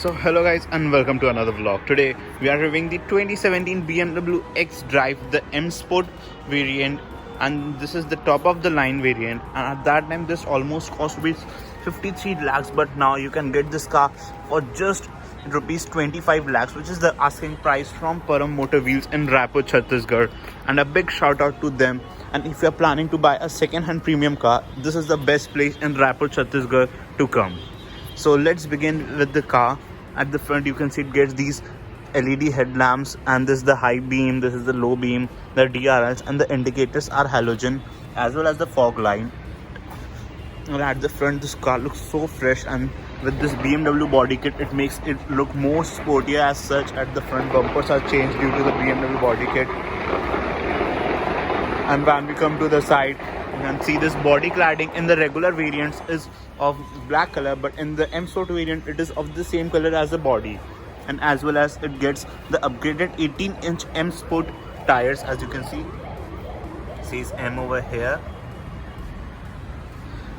So hello guys and welcome to another vlog. Today we are reviewing the 2017 BMW X Drive, the M Sport variant, and this is the top of the line variant, and at that time this almost cost rupees 53 lakhs, but now you can get this car for just rupees 25 lakhs, which is the asking price from Param Motor Wheels in Raipur, Chhattisgarh. And a big shout out to them. And if you are planning to buy a second hand premium car, this is the best place in Raipur, Chhattisgarh to come. So let's begin with the car. At the front you can see it gets these LED headlamps, and this is the high beam, this is the low beam, the DRLs, and the indicators are halogen, as well as the fog light. And at the front this car looks so fresh, and with this BMW body kit it makes it look more sportier as such. At the front bumpers are changed due to the BMW body kit. And when we come to the side, you can see this body cladding in the regular variants is of black color, but in the M Sport variant it is of the same color as the body. And as well as it gets the upgraded 18-inch M Sport tires, as you can see. It says M over here.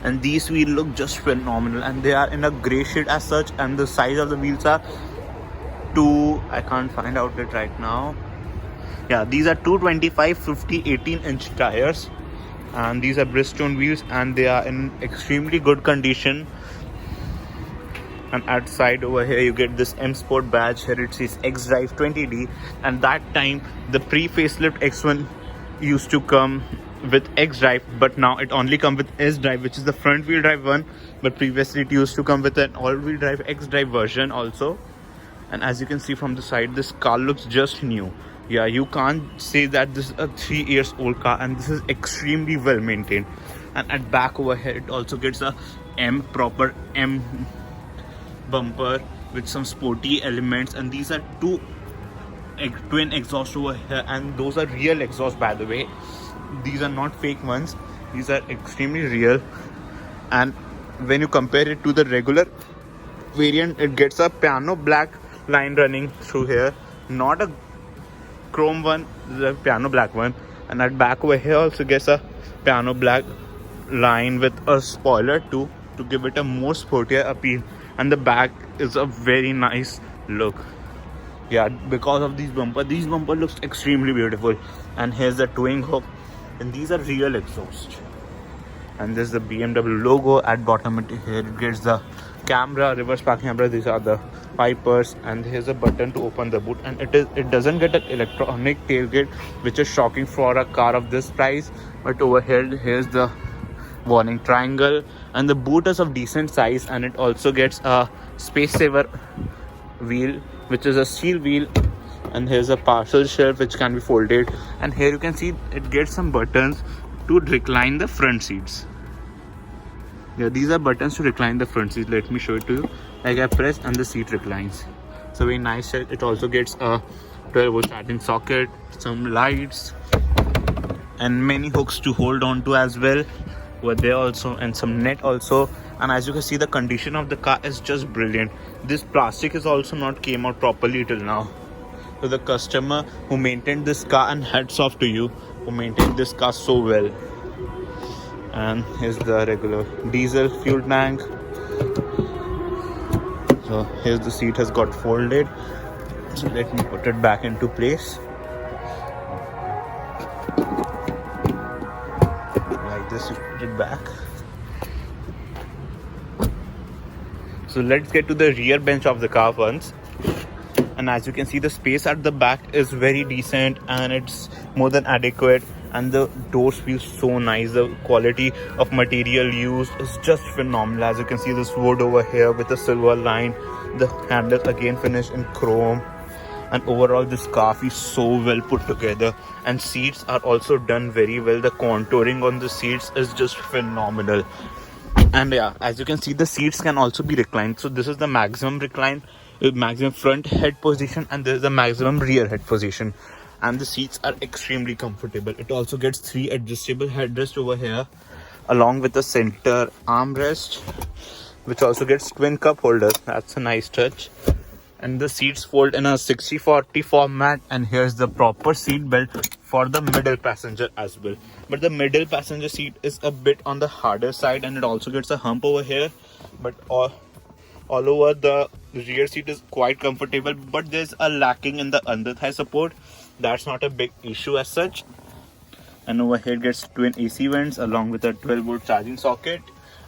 And these wheels look just phenomenal, and they are in a grey shade as such, and the size of the wheels are I can't find out it right now. Yeah, these are 225 50 18-inch tires, and these are Bridgestone wheels, and they are in extremely good condition. And at side over here you get this M Sport badge. Here it says X Drive 20D, and that time the pre-facelift X1 used to come with X Drive, but now it only comes with S Drive, which is the front wheel drive one, but previously it used to come with an all-wheel drive X Drive version also. And as you can see from the side, this car looks just new. Yeah, you can't say that this is a 3 years old car, and this is extremely well maintained. And at back over here it also gets a proper M bumper with some sporty elements, and these are two twin exhaust over here, and those are real exhaust, by the way. These are not fake ones, these are extremely real. And when you compare it to the regular variant, it gets a piano black line running through here, not a chrome one, the piano black one. And at back over here also gets a piano black line with a spoiler too, to give it a more sportier appeal. And the back is a very nice look. Yeah, because of these bumper looks extremely beautiful. And here's the towing hook, and these are real exhaust. And this is the BMW logo. At bottom here it gets the camera, reverse park camera. These are the wipers, and here's a button to open the boot. And it doesn't get an electronic tailgate, which is shocking for a car of this price. But over here's the warning triangle, and the boot is of decent size, and it also gets a space saver wheel, which is a steel wheel. And here's a parcel shelf which can be folded, and here you can see it gets some buttons to recline the front seats. Yeah, these are buttons to recline the front seats. Let me show it to you. Like I press and the seat reclines. So very nice. It also gets a 12-volt charging socket, some lights, and many hooks to hold on to as well were there also, and some net also. And as you can see, the condition of the car is just brilliant. This plastic is also not came out properly till now. So the customer who maintained this car, and hats off to you who maintained this car so well. And here's the regular diesel fuel tank. So here's the seat has got folded, so let me put it back into place like this. You put it back. So let's get to the rear bench of the car once. And as you can see, the space at the back is very decent, and it's more than adequate. And the doors feel so nice. The quality of material used is just phenomenal. As you can see, this wood over here with a silver line. The handles again finished in chrome. And overall this car feels so well put together. And seats are also done very well. The contouring on the seats is just phenomenal. And yeah, as you can see, the seats can also be reclined. So this is the maximum recline, maximum front head position, and this is the maximum rear head position. And the seats are extremely comfortable. It also gets 3 adjustable headrests over here, along with the center armrest, which also gets twin cup holders. That's a nice touch. And the seats fold in a 60-40 format. And here's the proper seat belt for the middle passenger as well. But the middle passenger seat is a bit on the harder side, and it also gets a hump over here. But all over the The rear seat is quite comfortable, but there's a lacking in the under thigh support. That's not a big issue as such. And over here it gets twin AC vents along with a 12-volt charging socket.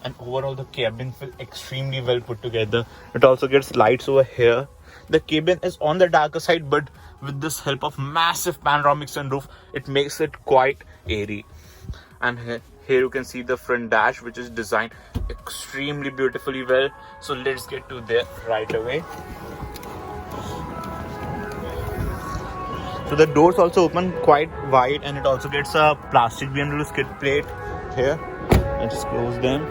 And overall the cabin feels extremely well put together. It also gets lights over here. The cabin is on the darker side, but with this help of massive panoramic sunroof, it makes it quite airy. And here you can see the front dash, which is designed extremely beautifully well. So let's get to there right away. So the doors also open quite wide, and it also gets a plastic BMW skid plate here. Let's close them.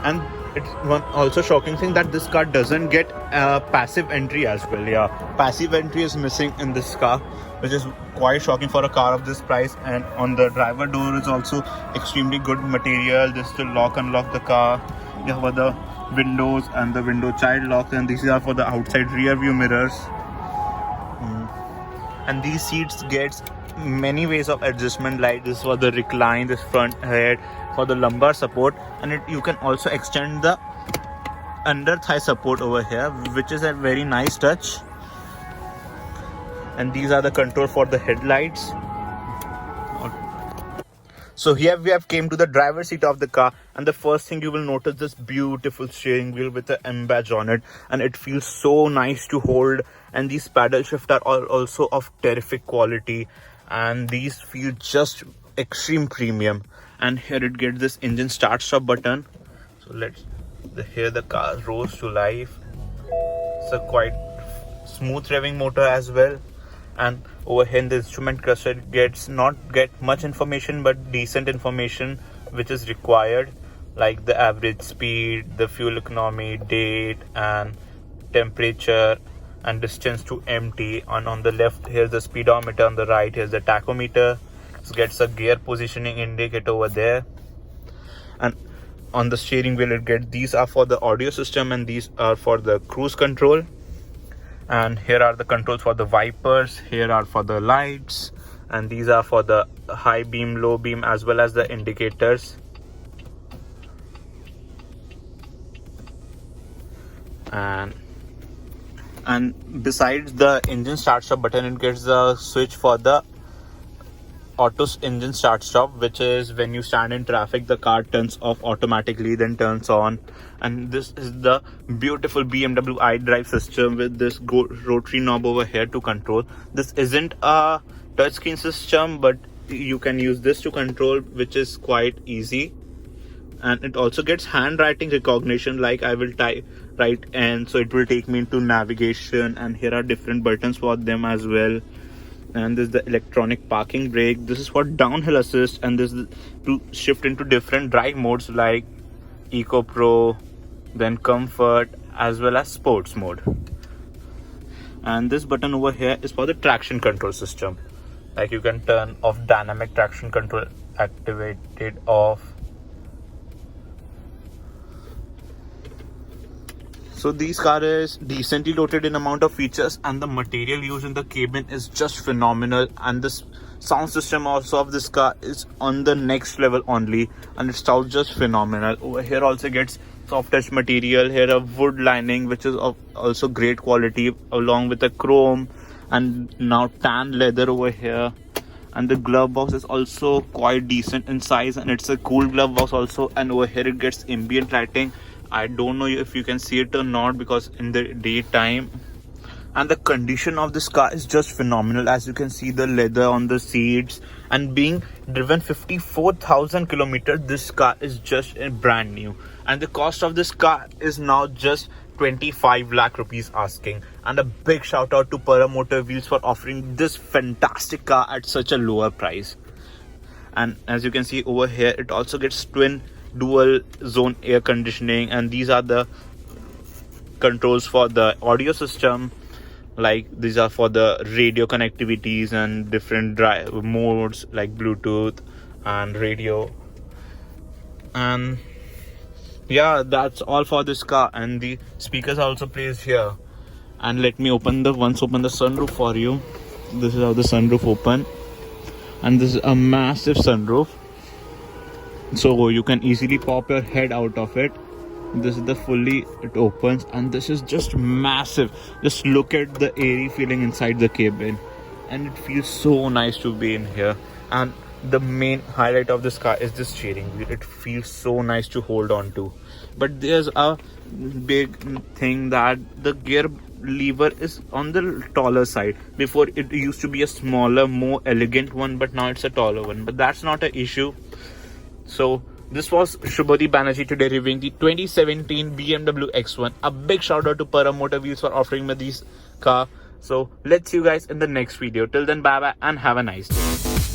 And it's one also shocking thing that this car doesn't get passive entry as well. Yeah, passive entry is missing in this car, which is quite shocking for a car of this price. And on the driver door is also extremely good material. This to lock unlock the car. You have the windows and the window child locks, and these are for the outside rear view mirrors. And these seats gets many ways of adjustment, like this for the recline, this front head for the lumbar support, and you can also extend the under thigh support over here, which is a very nice touch. And these are the control for the headlights. So here we have came to the driver's seat of the car, and the first thing you will notice this beautiful steering wheel with the M badge on it, and it feels so nice to hold. And these paddle shifts are also of terrific quality, and these feel just extreme premium. And here it gets this engine start stop button. So here the car roars to life. It's a quite smooth revving motor as well. And over here in the instrument cluster it gets not get much information, but decent information which is required, like the average speed, the fuel economy, date and temperature and distance to empty. And on the left here's the speedometer, on the right here's the tachometer. It gets a gear positioning indicator over there. And on the steering wheel it gets, these are for the audio system and these are for the cruise control. And here are the controls for the wipers, here are for the lights, and these are for the high beam, low beam, as well as the indicators. And besides the engine start stop button, it gets the switch for the auto engine start stop, which is when you stand in traffic the car turns off automatically, then turns on. And this is the beautiful BMW iDrive system with this rotary knob over here to control. This isn't a touchscreen system, but you can use this to control, which is quite easy. And it also gets handwriting recognition, like I will type right N, so it will take me into navigation. And here are different buttons for them as well. And this is the electronic parking brake. This is for downhill assist, and this is to shift into different drive modes like Eco Pro, then Comfort, as well as Sports mode. And this button over here is for the traction control system, like you can turn off dynamic traction control, activate it off. So this car is decently loaded in amount of features, and the material used in the cabin is just phenomenal. And this sound system also of this car is on the next level only, and it sounds just phenomenal. Over here also gets soft touch material, here a wood lining which is of also great quality, along with the chrome and now tan leather over here. And the glove box is also quite decent in size, and it's a cool glove box also. And over here it gets ambient lighting. I don't know if you can see it or not, because in the daytime. And the condition of this car is just phenomenal. As you can see the leather on the seats, and being driven 54,000 kilometers, this car is just brand new. And the cost of this car is now just 25 lakh rupees asking. And a big shout out to Para Motor Wheels for offering this fantastic car at such a lower price. And as you can see over here, it also gets twin dual zone air conditioning, and these are the controls for the audio system, like these are for the radio connectivities and different drive modes like Bluetooth and radio. And yeah, that's all for this car. And the speakers are also placed here. And let me open the sunroof for you. This is how the sunroof open, and this is a massive sunroof, so you can easily pop your head out of it. This is the fully, it opens, and this is just massive. Just look at the airy feeling inside the cabin, and it feels so nice to be in here. And the main highlight of this car is this steering wheel. It feels so nice to hold on to. But there's a big thing that the gear lever is on the taller side. Before it used to be a smaller, more elegant one, but now it's a taller one. But that's not an issue. So this was Shubhodip Banerjee today reviewing the 2017 BMW X1. A big shout out to Param Motor Wheels for offering me this car. So let's see you guys in the next video. Till then, bye bye and have a nice day.